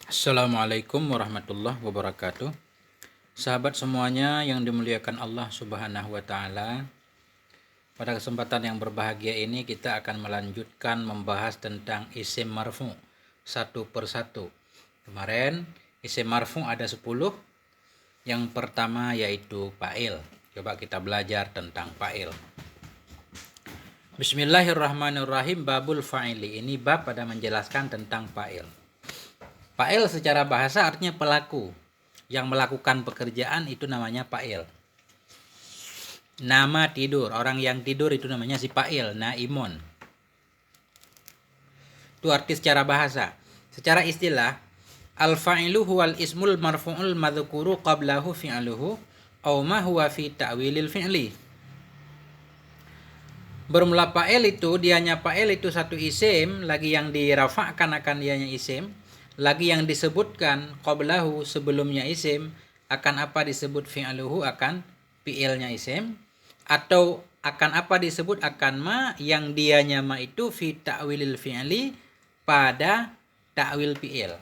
Assalamualaikum warahmatullahi wabarakatuh. Sahabat semuanya yang dimuliakan Allah Subhanahu wa taala. Pada kesempatan yang berbahagia ini kita akan melanjutkan membahas tentang isim marfu satu persatu. Kemarin isim marfu ada 10. Yang pertama yaitu fa'il. Coba kita belajar tentang fa'il. Bismillahirrahmanirrahim. Babul fa'ili. Ini bab pada menjelaskan tentang fa'il. Fa'il secara bahasa artinya pelaku. Yang melakukan pekerjaan itu namanya fa'il. Nama tidur, orang yang tidur itu namanya si fa'il, naimun. Itu arti secara bahasa. Secara istilah, al-fa'ilu huwal ismul marfu'ul madhukuru qablahu fi'aluhu aw ma huwa fi ta'wilil fi'li. Bermula fa'il itu, dianya fa'il itu satu isim, lagi yang dirafa'kan akan dianya isim, lagi yang disebutkan qablahu sebelumnya isim, akan apa disebut fi'aluhu akan fi'ilnya isim, atau akan apa disebut akan ma yang dianya ma itu fi ta'wilil fi'li pada ta'wil fi'il.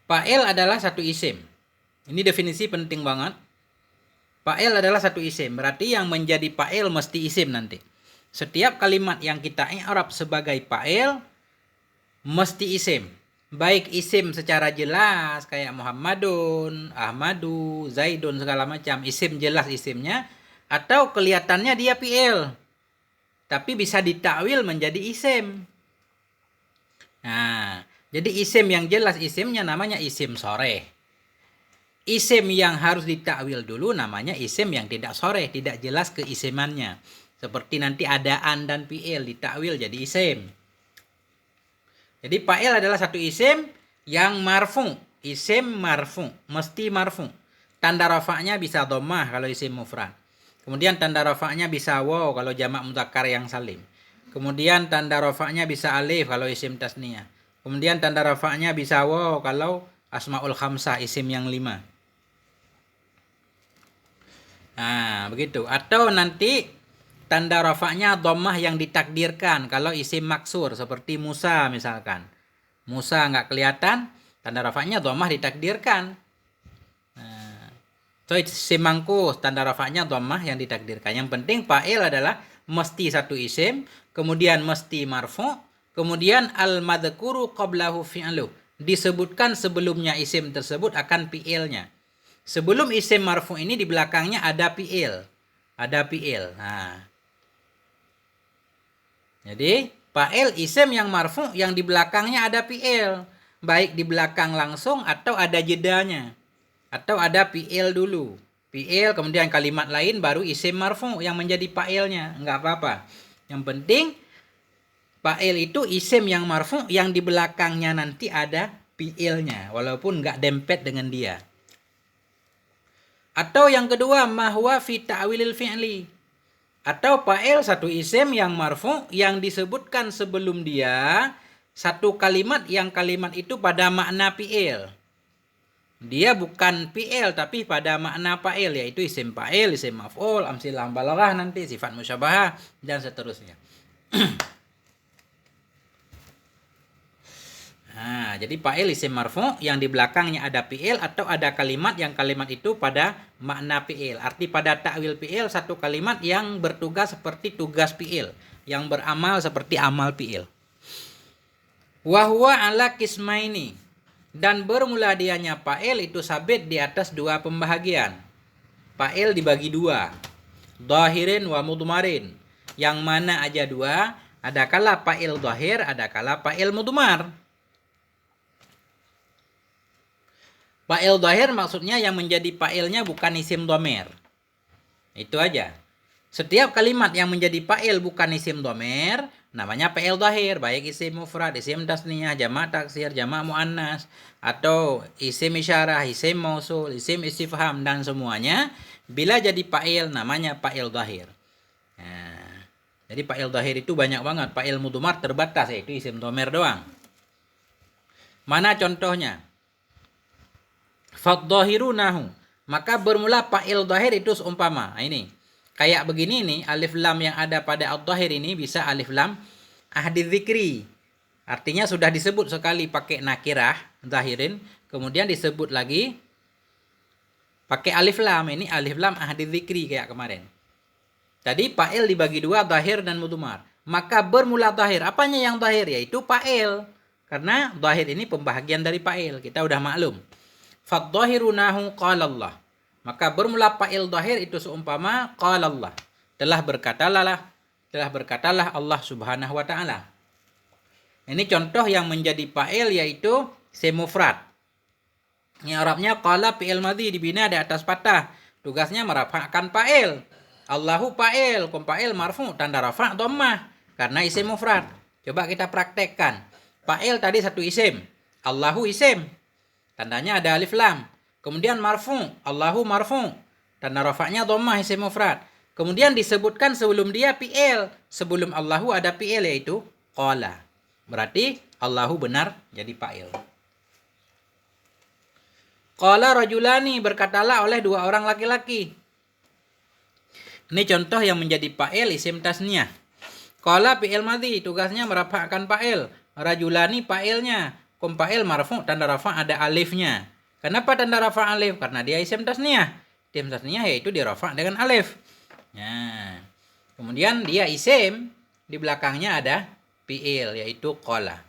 Fa'il adalah satu isim. Ini definisi penting banget. Fa'il adalah satu isim, berarti yang menjadi fa'il mesti isim nanti. Setiap kalimat yang kita i'rab sebagai fa'il mesti isim. Baik isim secara jelas kayak Muhammadun, Ahmadu, Zaidun segala macam, isim jelas isimnya, atau kelihatannya dia fi'il tapi bisa ditakwil menjadi isim. Nah, jadi isim yang jelas isimnya namanya isim soreh. Isim yang harus ditakwil dulu namanya isim yang tidak soreh, tidak jelas keisimannya. Seperti nanti ada an dan fi'il ditakwil jadi isim. Jadi fa'il adalah satu isim yang marfu. Isim marfu, mesti marfu. Tanda rafa'nya bisa dhammah kalau isim mufrad. Kemudian tanda rafa'nya bisa waw kalau jamak mudzakkar yang salim. Kemudian tanda rafa'nya bisa alif kalau isim tasniyah. Kemudian tanda rafa'nya bisa waw kalau asmaul khamsah, isim yang 5. Nah, begitu. Atau nanti tanda rafa'nya dhammah yang ditakdirkan kalau isim maksur seperti Musa misalkan. Musa nggak kelihatan, tanda rafa'nya dhammah ditakdirkan. So isim mangkus, tanda rafa'nya dhammah yang ditakdirkan. Yang penting fa'il adalah mesti satu isim, kemudian mesti marfu', kemudian al-madhkuru qablahu fi'lu. Disebutkan sebelumnya isim tersebut akan fi'ilnya. Sebelum isim marfu' ini di belakangnya ada fi'il. Ada fi'il. Nah. Jadi fa'il isim yang marfu' yang di belakangnya ada fi'il. Baik di belakang langsung atau ada jedanya. Atau ada fi'il dulu. Fi'il kemudian kalimat lain baru isim marfu yang menjadi fa'ilnya. Enggak apa-apa. Yang penting fa'il itu isim yang marfu yang di belakangnya nanti ada fi'ilnya. Walaupun enggak dempet dengan dia. Atau yang kedua mahwa fi ta'wilil fi'li. Atau fa'il satu isim yang marfu yang disebutkan sebelum dia satu kalimat yang kalimat itu pada makna fi'il. Dia bukan fi'il tapi pada makna fa'il, yaitu isim fa'il, isim maf'ul, amsilah balaghah nanti, sifat musyabahah dan seterusnya. Nah, jadi fa'il isim marfu yang di belakangnya ada fi'il atau ada kalimat yang kalimat itu pada makna fi'il. Arti pada ta'wil fi'il satu kalimat yang bertugas seperti tugas fi'il, yang beramal seperti amal fi'il. Wa huwa ala qismaini. Dan bermula dianya fa'il itu sabit di atas dua pembahagian. Fa'il dibagi dua. Dhahirin wa mudmarin. Yang mana aja dua, ada kala fa'il dhahir, ada kala fa'il mudmar. Fa'il dhahir maksudnya yang menjadi fa'ilnya bukan isim dhamir. Itu aja. Setiap kalimat yang menjadi fa'il bukan isim dhamir namanya fa'il dhahir, baik isim mufrad, isim tasniyah, jamak taksir, jamak muannas, atau isim isyarah, isim mausul, isim istifham dan semuanya bila jadi fa'il namanya fa'il dhahir. Nah, jadi fa'il dhahir itu banyak banget, fa'il mudmar terbatas yaitu isim dhamir doang. Mana contohnya? Fadh-dhahirunahu. Maka bermula fa'il dhahir itu seumpama. Nah, ini. Kayak begini nih, alif lam yang ada pada ad-dhahir ini bisa alif lam ahdi dzikri. Artinya sudah disebut sekali pakai nakirah, zahirin, kemudian disebut lagi pakai alif lam. Ini alif lam ahdi dzikri kayak kemarin. Tadi fa'il dibagi dua, zahir dan mudmar. Maka bermula zahir. Apanya yang zahir? Yaitu fa'il. Karena zahir ini pembahagian dari fa'il. Kita udah maklum. Fadzahiru nahu qala Allah. Maka bermula fa'il zahir itu seumpama qala Allah. Telah berkatalah Allah Subhanahu wa taala. Ini contoh yang menjadi fa'il yaitu isim mufrad. Ini Arabnya qala fi'il madhi dibina di atas fathah. Tugasnya merafa'kan fa'il. Allahu fa'il, fa'il marfu tanda rafa' dhammah karena isim mufrad. Coba kita praktekkan. Fa'il tadi satu isim. Allahu isim. Tandanya ada alif lam. Kemudian marfu, Allahu marfu. Tanda rafa'nya dhammah isim mufrad. Kemudian disebutkan sebelum dia fi'il. Sebelum Allahu ada fi'il yaitu qala. Berarti Allahu benar jadi fa'il. Qala rajulani, berkatalah oleh dua orang laki-laki. Ini contoh yang menjadi fa'il isim tasniyah. Qala fi'il madhi, tugasnya merafa'kan fa'il. Rajulani fa'ilnya. Fa'il marfu, tanda rafa' ada alifnya. Kenapa tanda rafa' alif? Karena dia isim tasniyah. Isim tasniyah yaitu dirafa' dengan alif. Nah, kemudian dia isim, di belakangnya ada fi'il yaitu qala.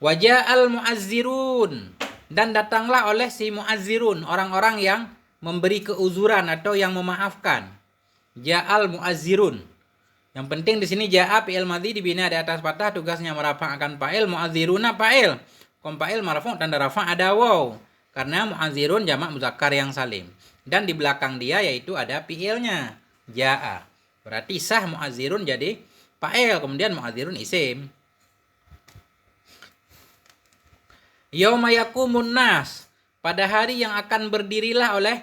Waja'al mu'azzirun, dan datanglah oleh si mu'azzirun, orang-orang yang memberi keuzuran atau yang memaafkan. Ja'al mu'azzirun. Yang penting di sini ja'a fi'il madhi dibina di atas fathah, tugasnya merafa'kan fa'il, mu'azziruna fa'il. Fa'il marfu' tanda rafa' ada waw. Karena mu'azzirun jamak muzakkar yang salim. Dan di belakang dia yaitu ada fi'ilnya, ja'a. Berarti sah mu'azzirun jadi fa'il, kemudian mu'azzirun isim. Yauma yaqumun nas, pada hari yang akan berdirilah oleh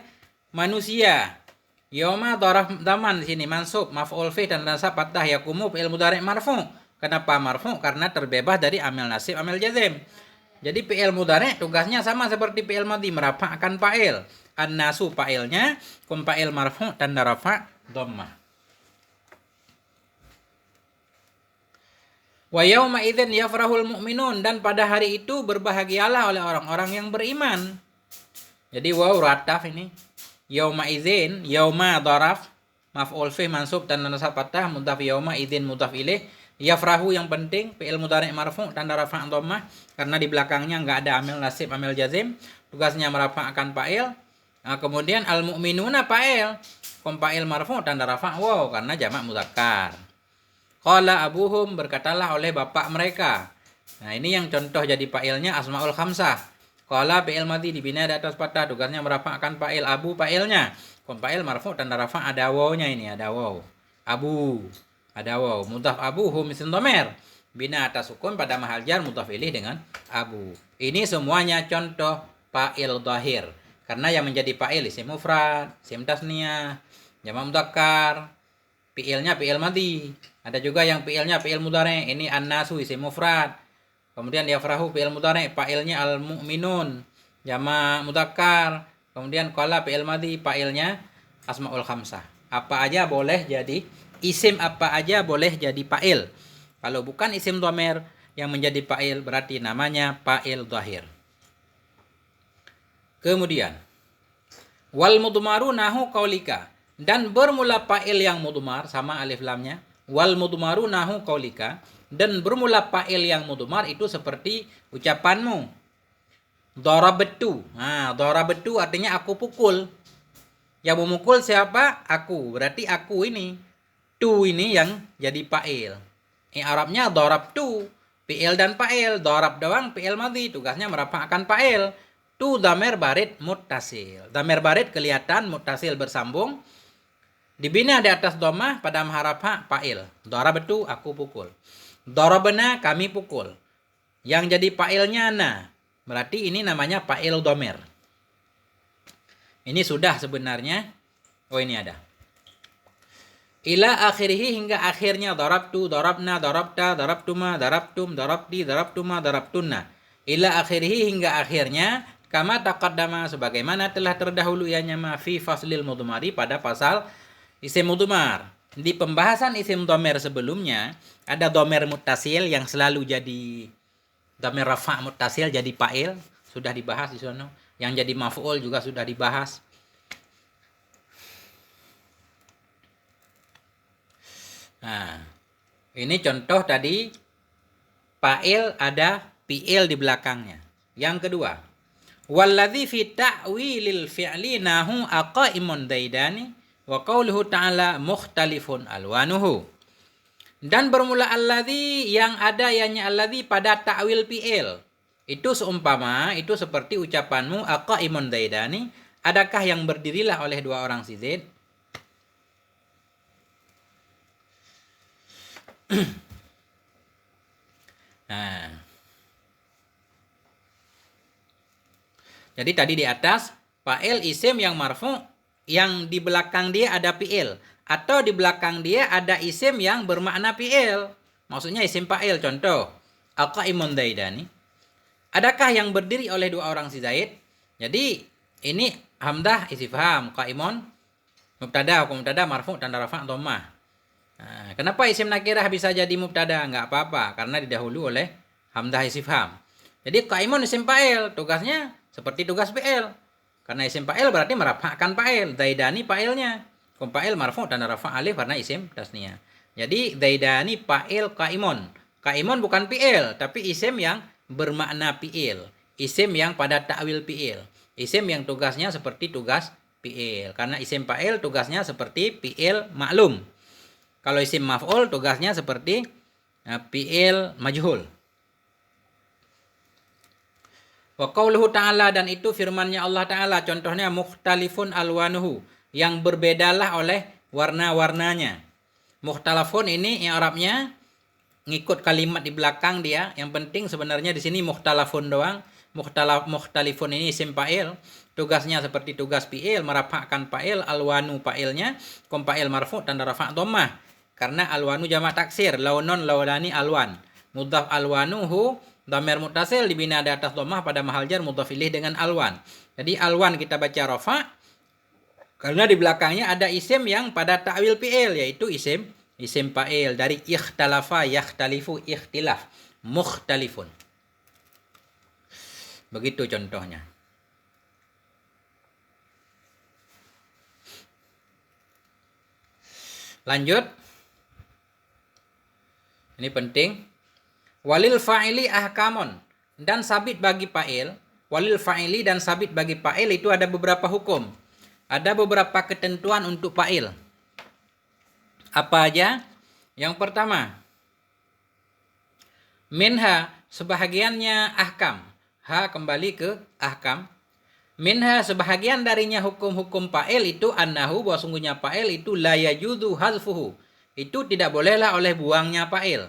manusia. Yauma dharaf zaman di sini mansub, maf'ul fi dan nasab fathah, yaqumu fi'il mudhari' marfu. Kenapa marfu? Karena terbebas dari amil nasib, amil jazm. Jadi fi'il mudhari' tugasnya sama seperti fi'il madhi, merafa'kan fa'il. An-nasu fa'ilnya, fa'il marfu tanda rafa' dhammah. Wa yauma idzin yafrahul mu'minun, dan pada hari itu berbahagialah oleh orang-orang yang beriman. Jadi waw rataf ini. Yauma idzin, yauma dharaf, maf'ul fi mansub dan nasab fathah, mudhaf yauma idzin mudhaf ilaih. Yafrahu yang penting fi'il mudhari' marfu tanda rafa' dhammah karena di belakangnya enggak ada amil nasib, amil jazim. Tugasnya merafa'kan fa'il. Nah, kemudian al mu'minuna fa'il, fa'il marfu tanda rafa' waw karena jamak muzakkar. Qala abuhum, berkatalah oleh bapak mereka. Nah, ini yang contoh jadi fa'ilnya asmaul khamsah. Qala fi'il madhi dibina di atas fathah, tugasnya merafa'kan fa'il, abu fa'ilnya. Fa'il marfu tanda rafa' ada wawnya, ini ada waw. Abu ada waw. Mudhaf abuhum isim dhamir bina atas sukun pada mahal jar mudhaf ilaih dengan abu. Ini semuanya contoh fa'il dhahir. Karena yang menjadi fa'il isim mufrad, isim tasniyah, jamak mudzakkar, fi'ilnya fi'il madhi. Ada juga yang fi'ilnya fi'il mudhari'. Ini an-nasu isim mufrad. Kemudian yafrahu fi'il mudhari', fa'ilnya al-mu'minun jamak mudzakkar. Kemudian qala fi'il madhi, fa'ilnya asmaul khamsah. Apa aja boleh jadi isim, apa aja boleh jadi fa'il. Kalau bukan isim dhamir yang menjadi fa'il berarti namanya fa'il dhahir. Kemudian wal mudmaru nahu qaulika, dan bermula fa'il yang mudmar sama alif lamnya. Wal mudmaru nahu qaulika, dan bermula fa'il yang mudmar itu seperti ucapanmu. Darabtu. Nah, darabtu artinya aku pukul. Yang memukul siapa? Aku. Berarti aku ini. Tu ini yang jadi fa'il. Arabnya darabtu. Fi'il dan fa'il. Darab doang fi'il madhi. Tugasnya merafa'kan fa'il. Tu dhamir barid muttasil. Dhamir barid kelihatan, muttasil bersambung. Dibina di atas dhammah pada maharafa fa'il. Darabtu aku pukul. Darabna kami pukul. Yang jadi fa'ilnya na. Berarti ini namanya fa'il dhamir. Ini sudah sebenarnya. Oh, ini ada. Ila akhirih, hingga akhirnya darabtu, darabna, darabta, darabtuma, darabtum, darabti, darabtuma, darabtunna. Ila akhirih, hingga akhirnya. Kama taqaddama, sebagaimana telah terdahulu ianya ma fi faslil mudmari pada pasal isim mudmar. Di pembahasan isim dhamir sebelumnya, ada dhamir muttasil yang selalu jadi dhamir rafa' muttasil jadi fa'il, sudah dibahas di sana. Yang jadi maf'ul juga sudah dibahas. Nah, ini contoh tadi fa'il ada fi'il di belakangnya. Yang kedua, walladzi fi ta'wilil fi'li nahu aqaimun daidani wa qauluhu ta'ala mukhtalifun alwanuhu. Dan bermula alladzi yang ada ianya alladzi pada ta'wil fi'il. Itu seumpama, itu seperti ucapanmu aqaimun daidani, adakah yang berdirilah oleh dua orang si Zaid? Nah. Jadi tadi di atas fa'il isim yang marfu yang di belakang dia ada fi'il atau di belakang dia ada isim yang bermakna fi'il. Maksudnya isim fa'il, contoh aqaimun daidani. Adakah yang berdiri oleh dua orang si Zaid? Jadi ini hamdah istifham, qaimun mubtada, hukum mubtada marfu tanda rafa' dhammah. Nah, kenapa isim nakirah bisa jadi mubtada? Enggak apa-apa, karena didahului oleh hamdah istifham. Jadi qaimun isim fa'il, tugasnya seperti tugas fi'il. Karena isim fa'il berarti merafa'kan fa'il. Zaidani fa'ilnya. Hukum fa'il marfu' tanda rafa' alif karena isim tasniyah. Jadi zaidani fa'il qaimun. Qaimun bukan fi'il, tapi isim yang bermakna fi'il. Isim yang pada ta'wil fi'il. Isim yang tugasnya seperti tugas fi'il. Karena isim fa'il tugasnya seperti fi'il maklum. Kalau isim maf'ul tugasnya seperti fi'il majhul. Wa qauluhu ta'ala, dan itu firmannya Allah Ta'ala, contohnya mukhtalifun alwanuhu, yang berbedalah oleh warna-warnanya. Mukhtalafun ini i'rabnya ngikut kalimat di belakang dia. Yang penting sebenarnya di sini mukhtalafun doang. Mukhtalifun ini isim fa'il, tugasnya seperti tugas fi'il, merafa'kan fa'il, alwanu fa'ilnya, kom fa'il marfu' tanda rafa' dhammah. Karena alwanu jamak taksir, launun laulani alwan. Mudhaf alwanuhu dhamir muttasil dibina di atas dhammah pada mahal jar mudhaf ilaih dengan alwan. Jadi alwan kita baca rafa' karena di belakangnya ada isim yang pada ta'wil fi'il, yaitu isim fa'il dari ikhtalafa yakhtalifu ikhtilaf mukhtalifun. Begitu contohnya. Lanjut. Ini penting. Walil fa'ili ahkamun, dan sabit bagi fa'il. Walil fa'ili dan sabit bagi fa'il itu ada beberapa hukum. Ada beberapa ketentuan untuk fa'il. Apa aja? Yang pertama, minha, sebahagiannya ahkam. Ha kembali ke ahkam. Minha, sebahagian darinya hukum-hukum fa'il itu annahu, bahwa sungguhnya fa'il itu la yajuzu hazfuhu. Itu tidak bolehlah oleh buangnya fa'il.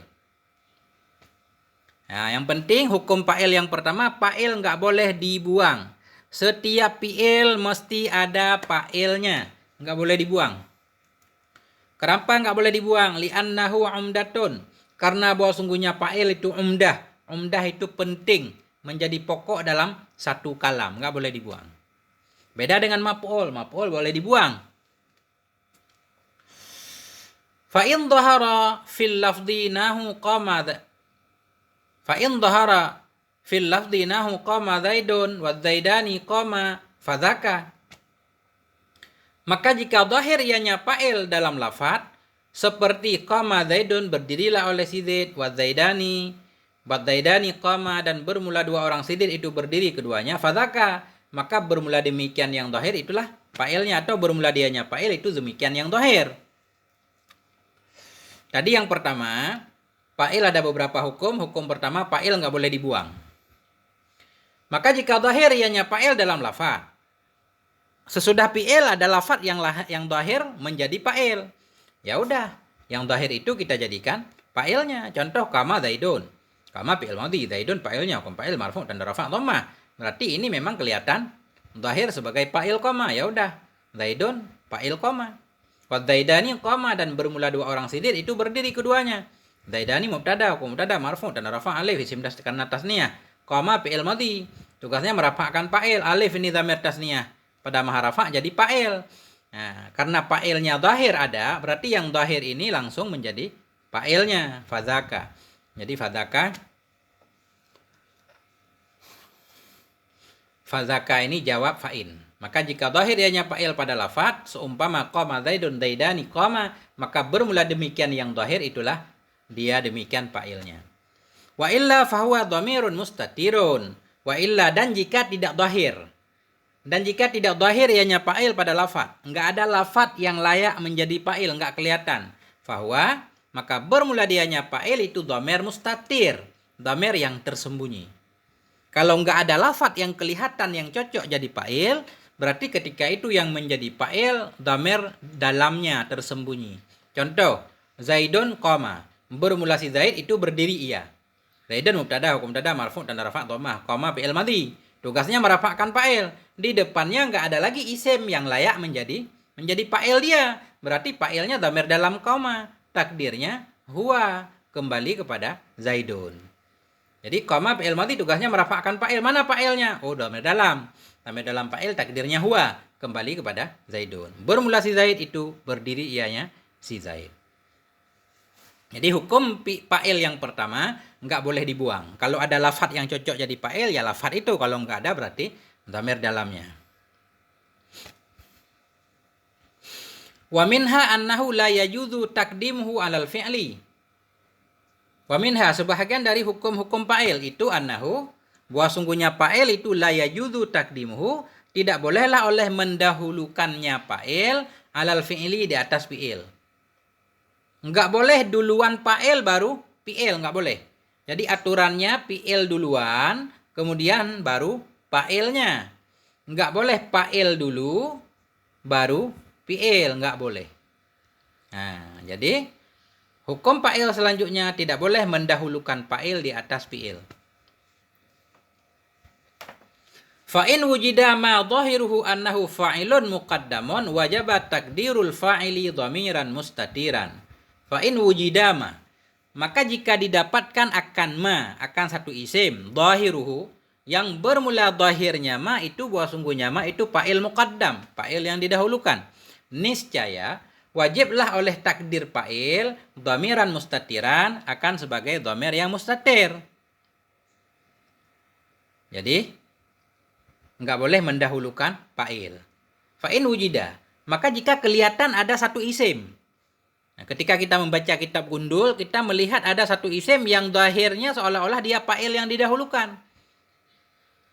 Nah, yang penting hukum fa'il yang pertama, fa'il nggak boleh dibuang. Setiap fi'il mesti ada fa'ilnya, nggak boleh dibuang. Kenapa nggak boleh dibuang? Li'annahu umdatun, karena bahwa sungguhnya fa'il itu umdah. Umdah itu penting, menjadi pokok dalam satu kalam, nggak boleh dibuang. Beda dengan maf'ul, maf'ul boleh dibuang. Fa'in dhahara fil lafdhi nahu qama Fa'in dhahara fil lafdhi nahu qama zaidun wa zaidani qama fadhaka. Maka jika zahir ianya fa'il dalam lafaz, seperti qama zaidun, berdirilah oleh si Zaid, wa zaidani qama, dan bermula dua orang si Zaid itu berdiri keduanya, fadhaka, maka bermula demikian yang zahir itulah fa'ilnya, atau bermula dianya fa'il itu demikian yang zahir. Tadi yang pertama, fa'il ada beberapa hukum. Hukum pertama, fa'il nggak boleh dibuang. Maka jika zahir ianya fa'il dalam lafaz, sesudah fi'il ada lafaz yang zahir menjadi fa'il. Ya udah, yang zahir itu kita jadikan fa'ilnya. Contoh kama zaidun. Kama fi'il madhi, zaidun fa'ilnya, hukum fa'il marfu' tanda rafa' dhammah. Berarti ini memang kelihatan zahir sebagai fa'il koma. Ya udah, zaidun fa'il koma. Wa zaidani qama, dan bermula dua orang sidir itu berdiri keduanya. Zaidani mubtada, hukum mubtada marfu' dan rafa' alif isim karena tasniyah. Qama fi'il madhi, tugasnya merafa'kan fa'il. Alif ini dhamir tasniyah, pada maha rafa' jadi fa'il. Nah, karena fa'ilnya dhahir ada, berarti yang dhahir ini langsung menjadi fa'ilnya, fadzaka. Jadi fadzaka ini jawab fa'in. Maka jika dhahir ianya fa'il pada lafad, seumpama qama zaidun zaidani qama, maka bermula demikian yang dhahir itulah dia demikian fa'ilnya. Wa illa fahuwa dhamirun mustatirun. Wa illa, dan jika tidak dhahir. Dan jika tidak dhahir ianya fa'il pada lafad, enggak ada lafad yang layak menjadi fa'il, enggak kelihatan. Fahuwa, maka bermula dianya fa'il itu dhamir mustatir, dhamir yang tersembunyi. Kalau enggak ada lafad yang kelihatan yang cocok jadi fa'il, berarti ketika itu yang menjadi fa'il dhamir dalamnya tersembunyi. Contoh, Zaidun qama. Bermula si Zaid itu berdiri ia. Zaidun mubtada, hukum mubtada marfu' tanda rafa' dhammah. Qama fi'il madhi. Tugasnya merafa'kan fa'il. Di depannya enggak ada lagi isim yang layak menjadi fa'il dia. Berarti fa'ilnya dhamir dalam qama. Takdirnya huwa, kembali kepada Zaidun. Jadi qama fi'il madhi tugasnya merafa'kan fa'il. Mana fa'ilnya? Oh, dhamir dalam. Dhamir dalam fa'il takdirnya huwa, kembali kepada Zaidun. Bermula si Zaid itu berdiri ianya si Zaid. Jadi hukum fa'il yang pertama enggak boleh dibuang. Kalau ada lafad yang cocok jadi fa'il, ya lafad itu. Kalau enggak ada berarti dhamir dalamnya. Wa minha annahu la yajuzu taqdimuhu 'alal fi'li. Wa minha, sebahagian dari hukum-hukum fa'il itu annahu, bahwa sungguhnya fa'il itu la yajuzu taqdimuhu, tidak bolehlah oleh mendahulukannya fa'il 'alal fi'li, di atas fi'il. Enggak boleh duluan fa'il baru fi'il, enggak boleh. Jadi aturannya fi'il duluan, kemudian baru fa'ilnya. Enggak boleh fa'il dulu, baru fi'il, enggak boleh. Nah, jadi hukum fa'il selanjutnya tidak boleh mendahulukan fa'il di atas fi'il. Fa'in wujida ma dhahiruhu annahu fa'ilun muqaddamun wajaba takdirul fa'ili dhamiran mustatiran. Fa'in wujida ma, maka jika didapatkan akan satu isim dhahiruhu, yang bermula dhahirnya ma itu bahwa sungguhnya ma itu fa'il muqaddam, fa'il yang didahulukan, niscaya wajiblah oleh takdir fa'il dhamiran mustatiran, akan sebagai dhamir yang mustatir. Jadi enggak boleh mendahulukan fa'il. Fa'in wujida, maka jika kelihatan ada satu isim. Nah, ketika kita membaca kitab Gundul, kita melihat ada satu isim yang zahirnya seolah-olah dia fa'il yang didahulukan.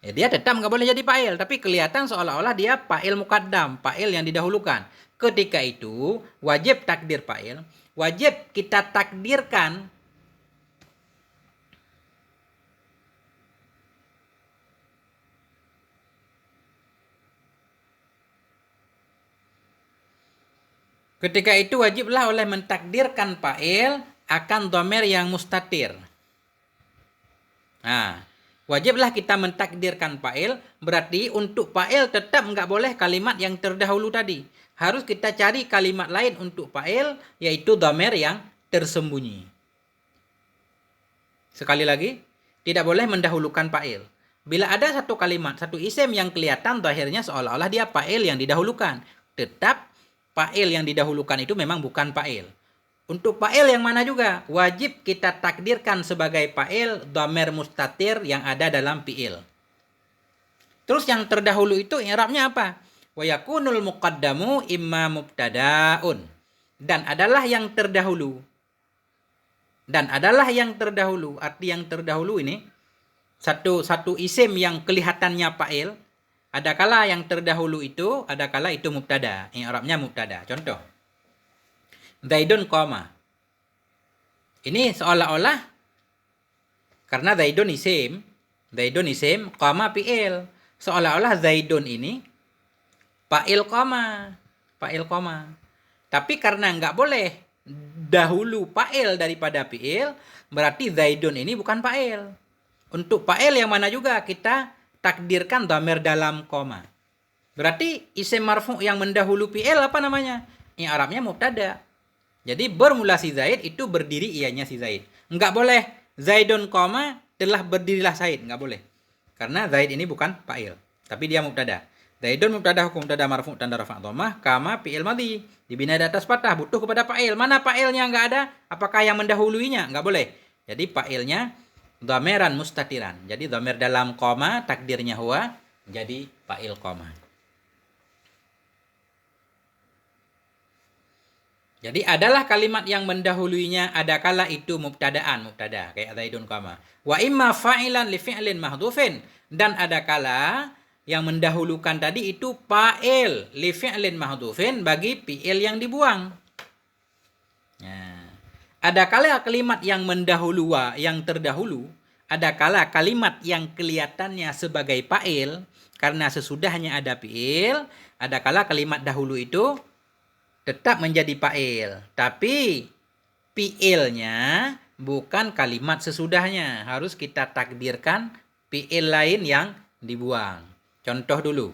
Ya, dia tetap nggak boleh jadi fa'il, tapi kelihatan seolah-olah dia fa'il muqaddam, fa'il yang didahulukan. Ketika itu wajib takdir fa'il, wajib kita takdirkan ketika itu wajiblah oleh mentakdirkan fa'il akan dhamir yang mustatir. Nah, wajiblah kita mentakdirkan fa'il, berarti untuk fa'il tetap nggak boleh kalimat yang terdahulu tadi. Harus kita cari kalimat lain untuk fa'il, yaitu dhamir yang tersembunyi. Sekali lagi, tidak boleh mendahulukan fa'il. Bila ada satu kalimat, satu isim yang kelihatan zahirnya seolah-olah dia fa'il yang didahulukan, tetap fa'il yang didahulukan itu memang bukan fa'il. Untuk fa'il yang mana juga wajib kita takdirkan sebagai fa'il dhamir mustatir yang ada dalam fi'il. Terus yang terdahulu itu i'rabnya apa? Wa yakunul muqaddamu imma mubtada'un. Dan adalah yang terdahulu. Arti yang terdahulu ini satu isim yang kelihatannya fa'il. Adakala yang terdahulu itu, adakala itu mubtada. I'rabnya mubtada. Contoh, Zaidun qama. Ini seolah-olah karena Zaidun isim, qama fi'il. Seolah-olah Zaidun ini fa'il qama. Tapi karena nggak boleh dahulu fa'il daripada fi'il, berarti Zaidun ini bukan fa'il. Untuk fa'il yang mana juga kita takdirkan dhamir dalam koma. Berarti isim marfu yang mendahulu fi'il apa namanya? I'rabnya mubtada. Jadi bermula si Zaid itu berdiri ianya si Zaid. Enggak boleh Zaidun koma telah berdirilah Zaid, enggak boleh. Karena Zaid ini bukan fa'il, tapi dia mubtada. Zaidun mubtada hukum mubtada marfu tanda rafa' dhammah kama fi'il madhi dibina di atas fathah butuh kepada fa'il. Mana fa'ilnya enggak ada? Apakah yang mendahuluinya? Enggak boleh. Jadi fa'ilnya dhamiran mustatiran. Jadi dhamir dalam koma takdirnya huwa jadi fa'il koma. Jadi adalah kalimat yang mendahuluinya ada kala itu mubtada kayak Zaidun koma. Wa imma fa'ilan li fi'lin mahdhufin dan ada kala yang mendahulukan tadi itu fa'il li fi'lin mahdhufin bagi fi'il yang dibuang. Nah, ada kala kalimat yang yang terdahulu, ada kala kalimat yang kelihatannya sebagai fa'il karena sesudahnya ada fi'il, ada kala kalimat dahulu itu tetap menjadi fa'il, tapi fi'ilnya bukan kalimat sesudahnya. Harus kita takdirkan fi'il lain yang dibuang. Contoh dulu.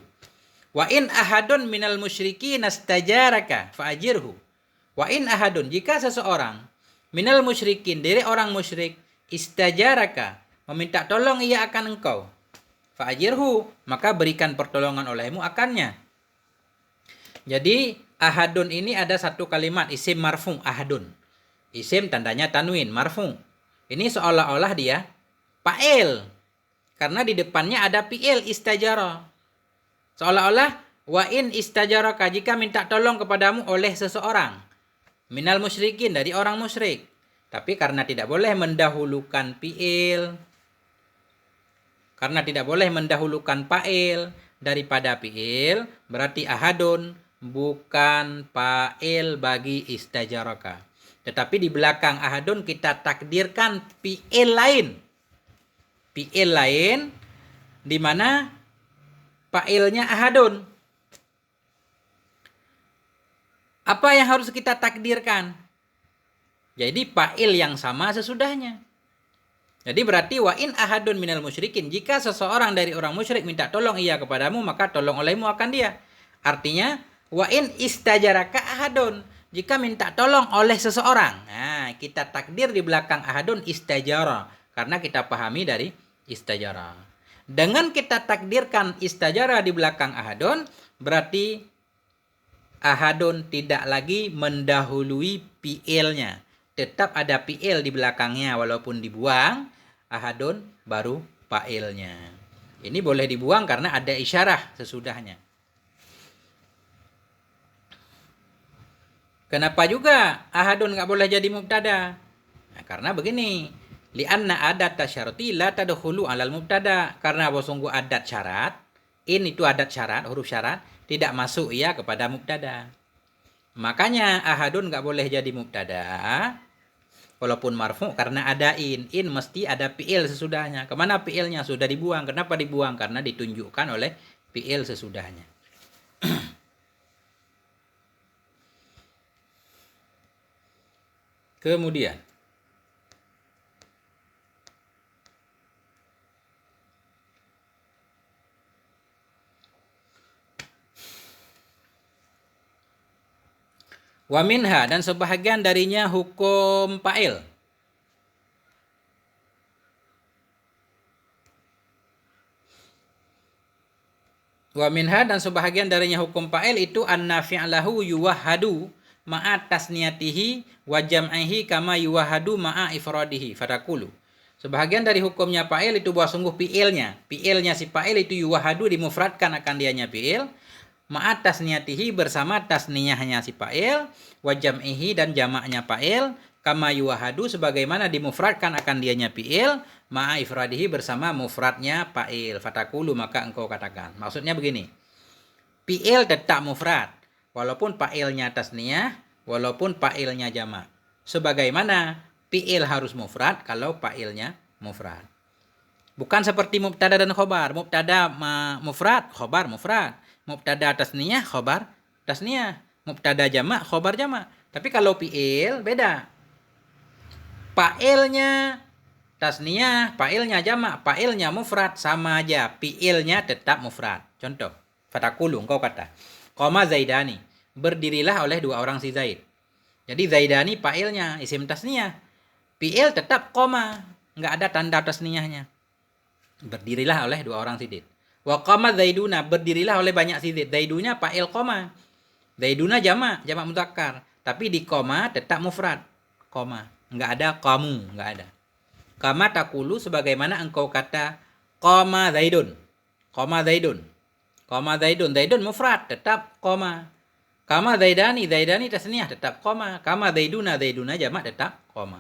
Wa in ahadun minal musyrikin astajaraka fa'ajirhu. Wa in ahadun, jika seseorang minal musyrikin, dari orang musyrik, istajaraka, meminta tolong ia akan engkau, fa'ajirhu, maka berikan pertolongan olehmu akannya. Jadi ahadun ini ada satu kalimat isim marfu ahadun. Isim tandanya tanwin marfu. Ini seolah-olah dia fa'il karena di depannya ada fi'il istajara. Seolah-olah wa in istajaraka, jika minta tolong kepadamu oleh seseorang minal musyrikin, dari orang musyrik. Tapi karena tidak boleh mendahulukan fi'il, karena tidak boleh mendahulukan fa'il daripada fi'il, berarti ahadun bukan fa'il bagi istajaraka. Tetapi di belakang ahadun kita takdirkan fi'il lain. Fi'il lain di mana fa'ilnya ahadun. Apa yang harus kita takdirkan? Jadi fa'il yang sama sesudahnya. Jadi berarti wa in ahadun minal musyrikin, jika seseorang dari orang musyrik minta tolong ia kepadamu, maka tolong olehmu akan dia. Artinya wa in istajaraka ahadun, jika minta tolong oleh seseorang. Nah, kita takdir di belakang ahadun istajara karena kita pahami dari istajara. Dengan kita takdirkan istajara di belakang ahadun, berarti ahadun tidak lagi mendahului fi'ilnya. Tetap ada fi'il di belakangnya walaupun dibuang, ahadun baru fa'ilnya. Ini boleh dibuang karena ada isyarah sesudahnya. Kenapa juga ahadun nggak boleh jadi mubtada? Nah, karena begini, li'anna adat tasyarti la tadkhulu alal mubtada. Karena sungguh adat syarat, in itu adat syarat, huruf syarat, tidak masuk ia kepada mubtada. Makanya ahadun nggak boleh jadi mubtada walaupun marfu karena ada in mesti ada fi'il sesudahnya. Kemana fi'ilnya? Sudah dibuang. Kenapa dibuang? Karena ditunjukkan oleh fi'il sesudahnya. Kemudian wa minha, dan sebahagian darinya hukum fa'il. Wa minha, dan sebahagian darinya hukum fa'il itu anna fi'lahu yuwahhadu ma'a tasniyatihi wa jam'ihi kama yuwahhadu ma'a ifradihi fatakulu. Sebahagian dari hukumnya fa'il itu bahwa sungguh fi'ilnya si fa'il itu yuwahhadu, dimufradkan akan dianya fi'il, ma'a tasniyatihi bersama tasniyahnya si fa'il, wa jam'ihi dan jamaknya fa'il, kama yuwahhadu sebagaimana dimufradkan akan dianya fi'il, ma'a ifradihi bersama mufradnya fa'il, fatakulu maka engkau katakan. Maksudnya begini, fi'il tetap mufrad walaupun fa'ilnya tasniyah, walaupun fa'ilnya jamak. Sebagaimana fi'il harus mufrad kalau fa'ilnya mufrad. Bukan seperti mubtada dan khobar. Mubtada mufrad, khobar mufrad. Mubtada tasniyah, khobar tasniyah. Mubtada jamak, khobar jamak. Tapi kalau fi'il beda. Fa'ilnya tasniyah, fa'ilnya jamak, fa'ilnya mufrad, sama aja. Fi'ilnya tetap mufrad. Contoh, fatakulu, engkau kata, qoma zaidani, berdirilah oleh dua orang si Zaid. Jadi zaidani fa'ilnya isim tasniyah. Fi'il tetap qoma, enggak ada tanda tasniyahnya. Berdirilah oleh dua orang si Zaid. Wa qama Zaiduna, berdirilah oleh banyak si Zaid. Zaidunya fa'il qama. Zaiduna jamak mudzakkar. Tapi di koma tetap mufrad. Koma. Enggak ada kamu, enggak ada. Kama takulu sebagaimana engkau kata qama Zaidun. Qama Zaidun. Qama Zaidun. Zaidun mufrad, tetap koma. Kama Zaidani tasniyah, tetap koma. Kama Zaiduna jamak, tetap koma.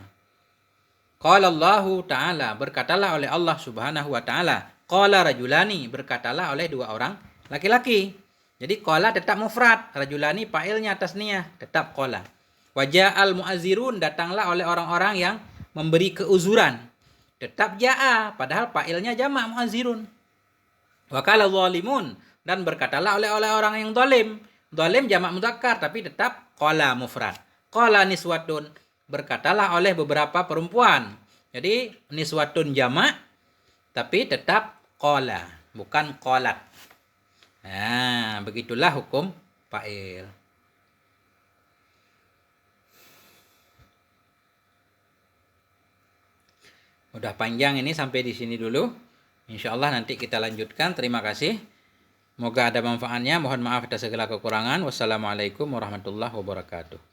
Qala Allahu Ta'ala, berkatalah oleh Allah Subhanahu wa Ta'ala. Qala rajulani, berkatalah oleh dua orang laki-laki. Jadi qala tetap mufrad, rajulani fa'ilnya tasniyah, tetap qala. Waja'al mu'azzirun, datanglah oleh orang-orang yang memberi keuzuran. Tetap ja'a, padahal fa'ilnya jamak mu'azzirun. Wa qala zalimun, dan berkatalah oleh orang yang zalim. Zalim jamak mudzakkar tapi tetap qala mufrad. Qala niswatun, berkatalah oleh beberapa perempuan. Jadi niswatun jamak tapi tetap qala, bukan qalat. Nah, begitulah hukum fa'il. Udah panjang ini, sampai di sini dulu. Insyaallah nanti kita lanjutkan. Terima kasih. Semoga ada manfaatnya. Mohon maaf atas segala kekurangan. Wassalamualaikum warahmatullahi wabarakatuh.